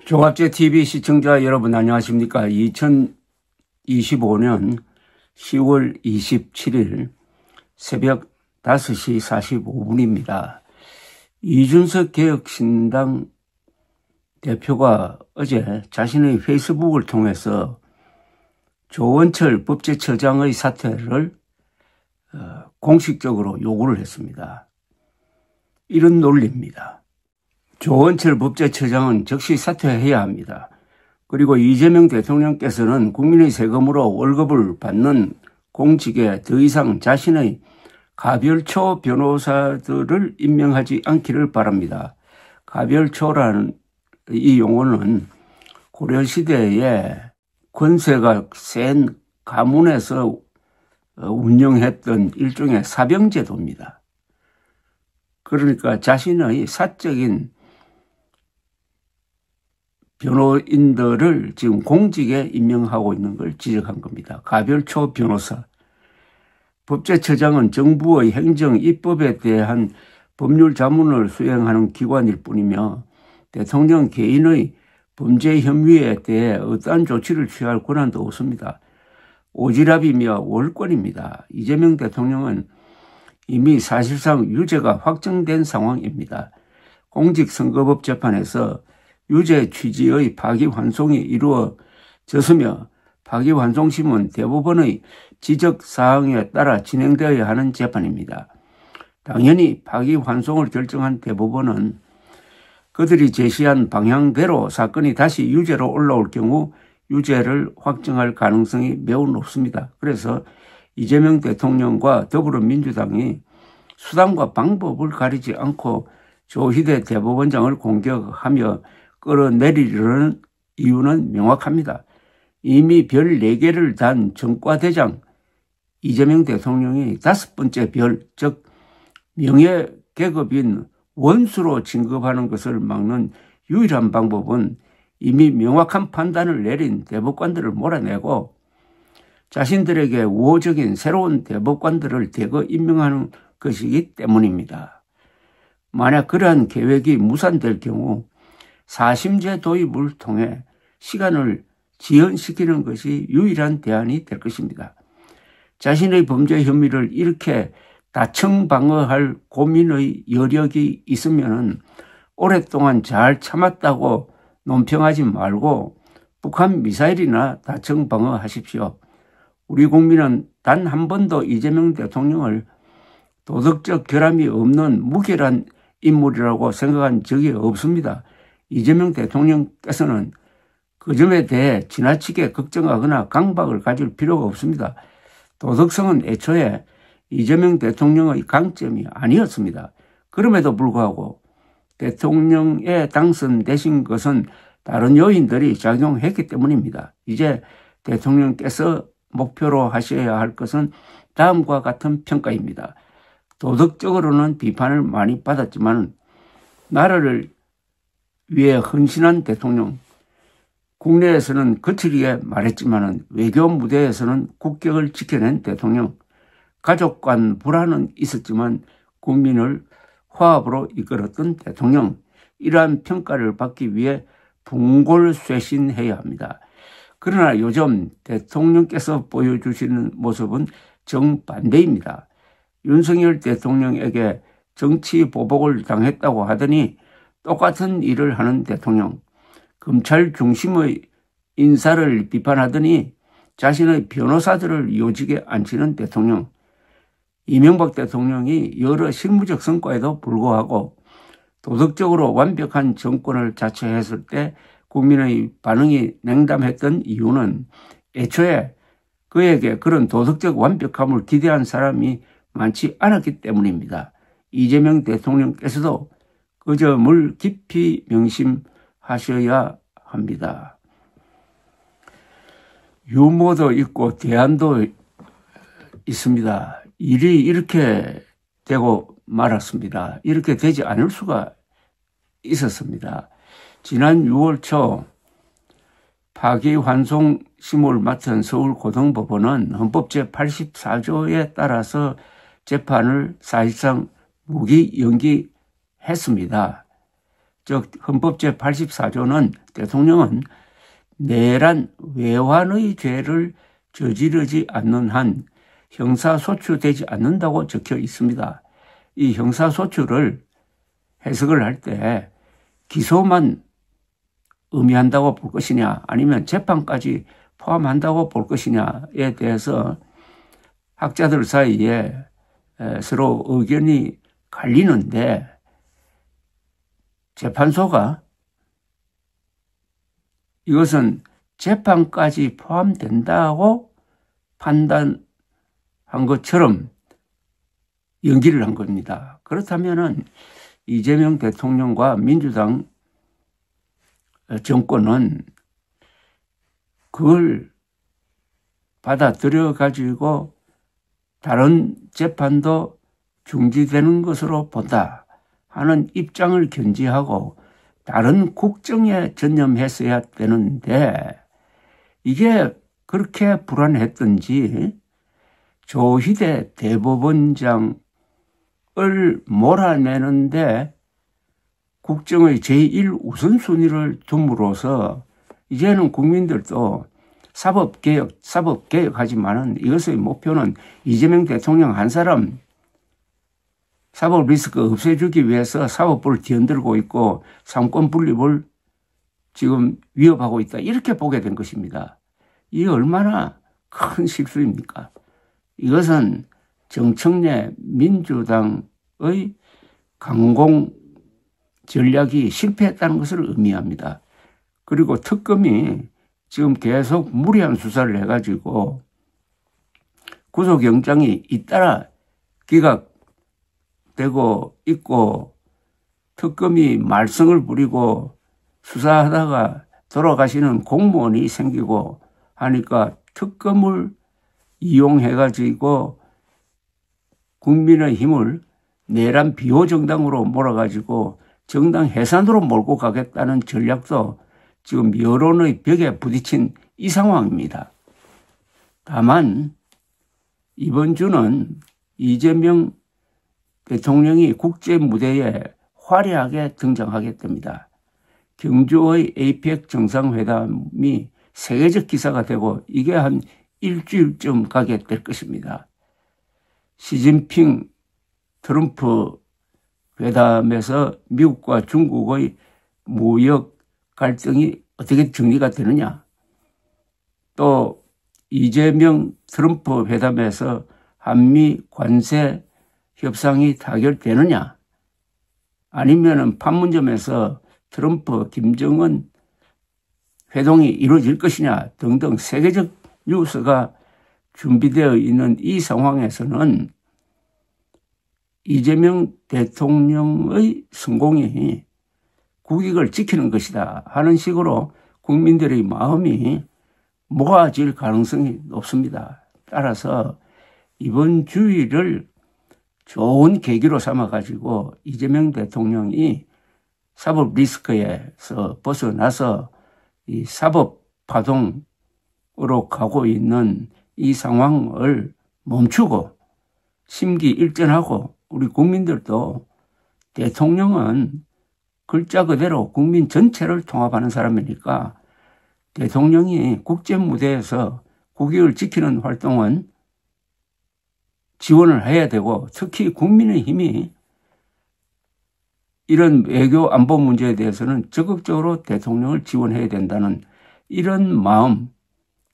종합제TV 시청자 여러분 안녕하십니까. 2025년 10월 27일 새벽 5시 45분입니다. 이준석 개혁신당 대표가 어제 자신의 페이스북을 통해서 조원철 법제처장의 사퇴를 공식적으로 요구를 했습니다. 이런 논리입니다. 조원철 법제처장은 즉시 사퇴해야 합니다. 그리고 이재명 대통령께서는 국민의 세금으로 월급을 받는 공직에 더 이상 자신의 가별초 변호사들을 임명하지 않기를 바랍니다. 가별초라는 이 용어는 고려시대에 권세가 센 가문에서 운영했던 일종의 사병제도입니다. 그러니까 자신의 사적인 변호인들을 지금 공직에 임명하고 있는 걸 지적한 겁니다. 가별초 변호사. 법제처장은 정부의 행정, 입법에 대한 법률 자문을 수행하는 기관일 뿐이며 대통령 개인의 범죄 혐의에 대해 어떠한 조치를 취할 권한도 없습니다. 오지랖이며 월권입니다. 이재명 대통령은 이미 사실상 유죄가 확정된 상황입니다. 공직선거법 재판에서 유죄 취지의 파기환송이 이루어졌으며 파기환송심은 대법원의 지적사항에 따라 진행되어야 하는 재판입니다. 당연히 파기환송을 결정한 대법원은 그들이 제시한 방향대로 사건이 다시 유죄로 올라올 경우 유죄를 확정할 가능성이 매우 높습니다. 그래서 이재명 대통령과 더불어민주당이 수단과 방법을 가리지 않고 조희대 대법원장을 공격하며 끌어내리려는 이유는 명확합니다. 이미 별 4개를 단 정과대장 이재명 대통령이 5번째 별, 즉 명예계급인 원수로 진급하는 것을 막는 유일한 방법은 이미 명확한 판단을 내린 대법관들을 몰아내고 자신들에게 우호적인 새로운 대법관들을 대거 임명하는 것이기 때문입니다. 만약 그러한 계획이 무산될 경우 사심제 도입을 통해 시간을 지연시키는 것이 유일한 대안이 될 것입니다. 자신의 범죄 혐의를 이렇게 다청방어할 고민의 여력이 있으면 오랫동안 잘 참았다고 논평하지 말고 북한 미사일이나 다청방어하십시오. 우리 국민은 단 한 번도 이재명 대통령을 도덕적 결함이 없는 무결한 인물이라고 생각한 적이 없습니다. 이재명 대통령께서는 그 점에 대해 지나치게 걱정하거나 강박을 가질 필요가 없습니다. 도덕성은 애초에 이재명 대통령의 강점이 아니었습니다. 그럼에도 불구하고 대통령에 당선되신 것은 다른 요인들이 작용했기 때문입니다. 이제 대통령께서 목표로 하셔야 할 것은 다음과 같은 평가입니다. 도덕적으로는 비판을 많이 받았지만 나라를 위해 헌신한 대통령, 국내에서는 거칠게 말했지만 외교 무대에서는 국격을 지켜낸 대통령, 가족 간 불화는 있었지만 국민을 화합으로 이끌었던 대통령, 이러한 평가를 받기 위해 분골쇄신해야 합니다. 그러나 요즘 대통령께서 보여주시는 모습은 정반대입니다. 윤석열 대통령에게 정치 보복을 당했다고 하더니 똑같은 일을 하는 대통령, 검찰 중심의 인사를 비판하더니 자신의 변호사들을 요직에 앉히는 대통령, 이명박 대통령이 여러 실무적 성과에도 불구하고 도덕적으로 완벽한 정권을 자처했을 때 국민의 반응이 냉담했던 이유는 애초에 그에게 그런 도덕적 완벽함을 기대한 사람이 많지 않았기 때문입니다. 이재명 대통령께서도 그 점을 깊이 명심하셔야 합니다. 유머도 있고 대안도 있습니다. 일이 이렇게 되고 말았습니다. 이렇게 되지 않을 수가 있었습니다. 지난 6월 초 파기환송심을 맡은 서울고등법원은 헌법 제84조에 따라서 재판을 사실상 무기 연기했습니다. 즉 헌법 제84조는 대통령은 내란 외환의 죄를 저지르지 않는 한 형사소추되지 않는다고 적혀 있습니다. 이 형사소추를 해석을 할 때 기소만 의미한다고 볼 것이냐 아니면 재판까지 포함한다고 볼 것이냐에 대해서 학자들 사이에 서로 의견이 갈리는데 재판소가 이것은 재판까지 포함된다고 판단한 것처럼 연기를 한 겁니다. 그렇다면은 이재명 대통령과 민주당 정권은 그걸 받아들여 가지고 다른 재판도 중지되는 것으로 본다 하는 입장을 견지하고 다른 국정에 전념했어야 되는데 이게 그렇게 불안했던지 조희대 대법원장을 몰아내는데 국정의 제1우선순위를 둠으로써 이제는 국민들도 사법개혁하지만은 이것의 목표는 이재명 대통령 한 사람 사법 리스크 없애주기 위해서 사법부를 뒤흔들고 있고 상권 분립을 지금 위협하고 있다. 이렇게 보게 된 것입니다. 이게 얼마나 큰 실수입니까? 이것은 정청래 민주당의 강공 전략이 실패했다는 것을 의미합니다. 그리고 특검이 지금 계속 무리한 수사를 해가지고 구속영장이 잇따라 기각되고 있고 특검이 말썽을 부리고 수사하다가 돌아가시는 공무원이 생기고 하니까 특검을 이용해가지고 국민의힘을 내란 비호정당으로 몰아가지고 정당 해산으로 몰고 가겠다는 전략도 지금 여론의 벽에 부딪힌 이 상황입니다. 다만 이번 주는 이재명 대통령이 국제 무대에 화려하게 등장하게 됩니다. 경주의 APEC 정상회담이 세계적 기사가 되고 이게 한 일주일쯤 가게 될 것입니다. 시진핑 트럼프 회담에서 미국과 중국의 무역 갈등이 어떻게 정리가 되느냐. 또 이재명 트럼프 회담에서 한미 관세 협상이 타결되느냐. 아니면은 판문점에서 트럼프 김정은 회동이 이루어질 것이냐 등등 세계적 뉴스가 준비되어 있는 이 상황에서는 이재명 대통령의 성공이 국익을 지키는 것이다 하는 식으로 국민들의 마음이 모아질 가능성이 높습니다. 따라서 이번 주의를 좋은 계기로 삼아가지고 이재명 대통령이 사법 리스크에서 벗어나서 이 사법 파동으로 가고 있는 이 상황을 멈추고 심기일전하고 우리 국민들도 대통령은 글자 그대로 국민 전체를 통합하는 사람이니까 대통령이 국제 무대에서 국익을 지키는 활동은 지원을 해야 되고 특히 국민의힘이 이런 외교 안보 문제에 대해서는 적극적으로 대통령을 지원해야 된다는 이런 마음,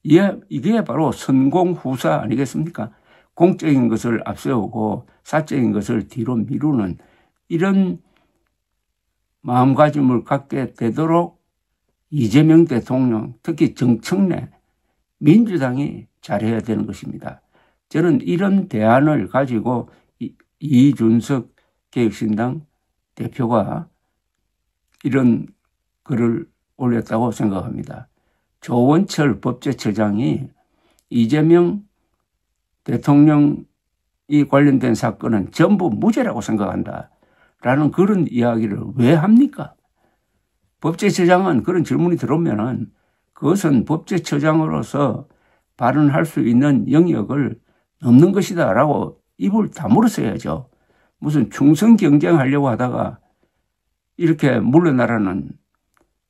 이게 바로 선공후사 아니겠습니까? 공적인 것을 앞세우고 사적인 것을 뒤로 미루는 이런 마음가짐을 갖게 되도록 이재명 대통령, 특히 정청래 민주당이 잘해야 되는 것입니다. 저는 이런 대안을 가지고 이준석 개혁신당 대표가 이런 글을 올렸다고 생각합니다. 조원철 법제처장이 이재명 대통령이 관련된 사건은 전부 무죄라고 생각한다 라는 그런 이야기를 왜 합니까? 법제처장은 그런 질문이 들어오면은 그것은 법제처장으로서 발언할 수 있는 영역을 넘는 것이다 라고 입을 다물었어야죠. 무슨 충성 경쟁하려고 하다가 이렇게 물러나라는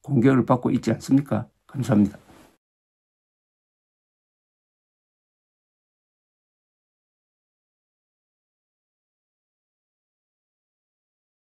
공격을 받고 있지 않습니까? 감사합니다.